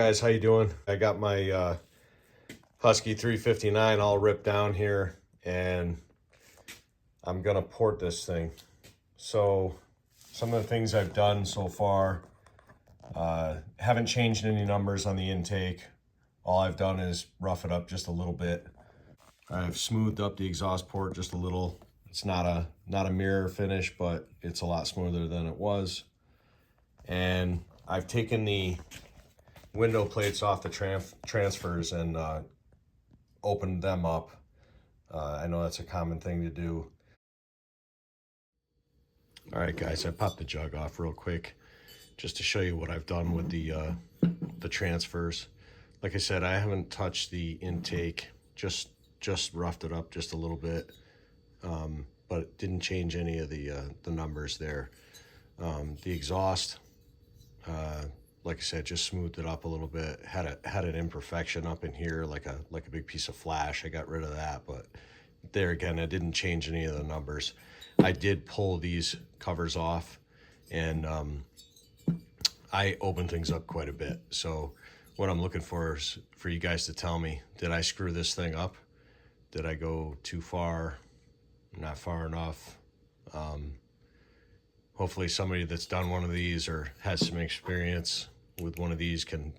guys, how you doing? I got my Husky 359 all ripped down here, and I'm gonna port this thing. So some of the things I've done so far, haven't changed any numbers on the intake. All I've done is rough it up just a little bit. I've smoothed up the exhaust port just a little. It's not a mirror finish, but it's a lot smoother than it was. And I've taken the window plates off the transfers and opened them up. I know that's a common thing to do. All right, guys, I popped the jug off real quick just to show you what I've done with the transfers. Like I said, I haven't touched the intake, just roughed it up just a little bit, but it didn't change any of the numbers there. The exhaust, like I said, just smoothed it up a little bit. Had an imperfection up in here, like a big piece of flash. I got rid of that, but there again, I didn't change any of the numbers. I did pull these covers off, and I opened things up quite a bit. So what I'm looking for is for you guys to tell me, did I screw this thing up? Did I go too far? Not far enough? Hopefully somebody that's done one of these or has some experience with one of these can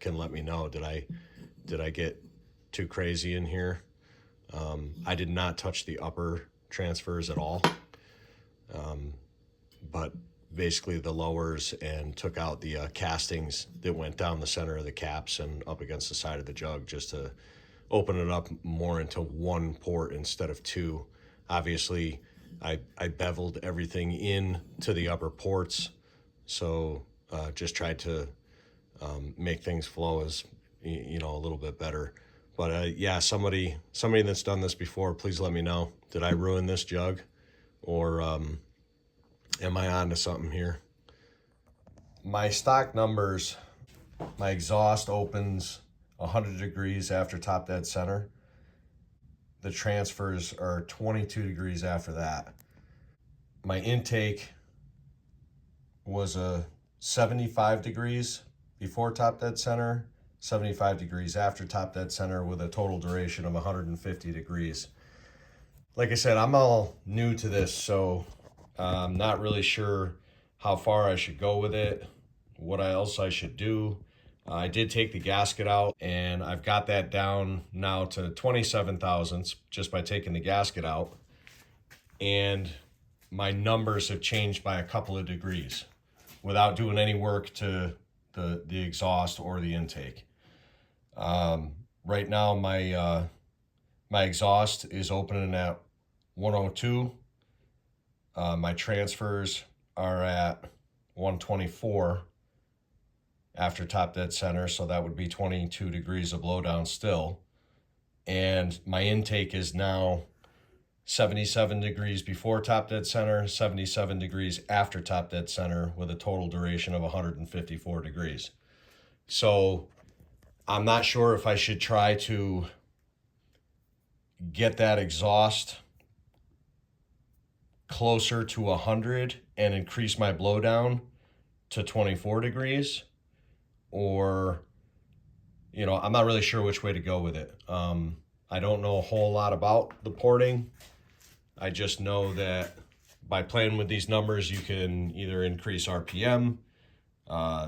let me know. Did I get too crazy in here? I did not touch the upper transfers at all, but basically the lowers, and took out the castings that went down the center of the caps and up against the side of the jug, just to open it up more into one port instead of two. Obviously, I beveled everything in to the upper ports, so just tried to make things flow as, you know, a little bit better. But yeah, somebody that's done this before, please let me know. Did I ruin this jug, or am I on to something here? My stock numbers, my exhaust opens 100 degrees after top dead center. The transfers are 22 degrees after that. My intake was a 75 degrees before top dead center, 75 degrees after top dead center, with a total duration of 150 degrees. Like I said, I'm all new to this, so I'm not really sure how far I should go with it, what else I should do. I did take the gasket out, and I've got that down now to 27 thousandths just by taking the gasket out. And my numbers have changed by a couple of degrees without doing any work to the exhaust or the intake. Right now, my exhaust is opening at 102. My transfers are at 124 after top dead center, so that would be 22 degrees of blowdown still. And my intake is now 77 degrees before top dead center, 77 degrees after top dead center, with a total duration of 154 degrees. So I'm not sure if I should try to get that exhaust closer to 100 and increase my blowdown to 24 degrees, or, you know, I'm not really sure which way to go with it. I don't know a whole lot about the porting. I just know that by playing with these numbers, you can either increase RPM,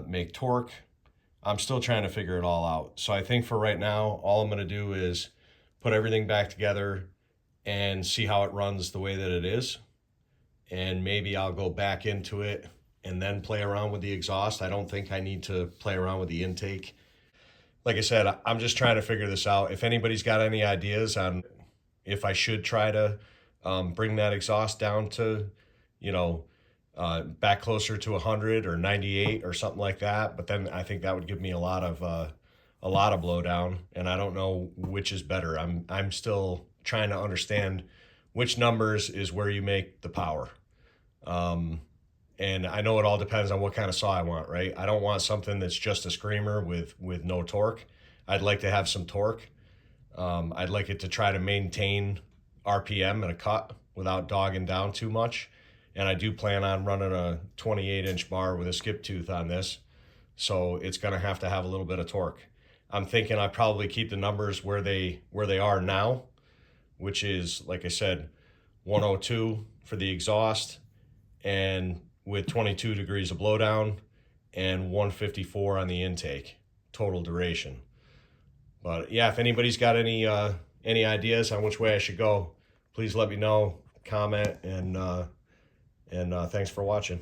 make torque. I'm still trying to figure it all out. So I think for right now, all I'm going to do is put everything back together and see how it runs the way that it is. And maybe I'll go back into it and then play around with the exhaust. I don't think I need to play around with the intake. Like I said, I'm just trying to figure this out. If anybody's got any ideas on if I should try to bring that exhaust down to, you know, back closer to 100 or 98 or something like that, but then I think that would give me a lot of blowdown, and I don't know which is better. I'm still trying to understand which numbers is where you make the power. And I know it all depends on what kind of saw I want, right? I don't want something that's just a screamer with no torque. I'd like to have some torque. I'd like it to try to maintain RPM in a cut without dogging down too much. And I do plan on running a 28-inch bar with a skip tooth on this. So it's going to have a little bit of torque. I'm thinking I probably keep the numbers where they are now, which is, like I said, 102 for the exhaust and with 22 degrees of blowdown, and 154 on the intake total duration. But yeah, if anybody's got any ideas on which way I should go, please let me know, comment, and thanks for watching.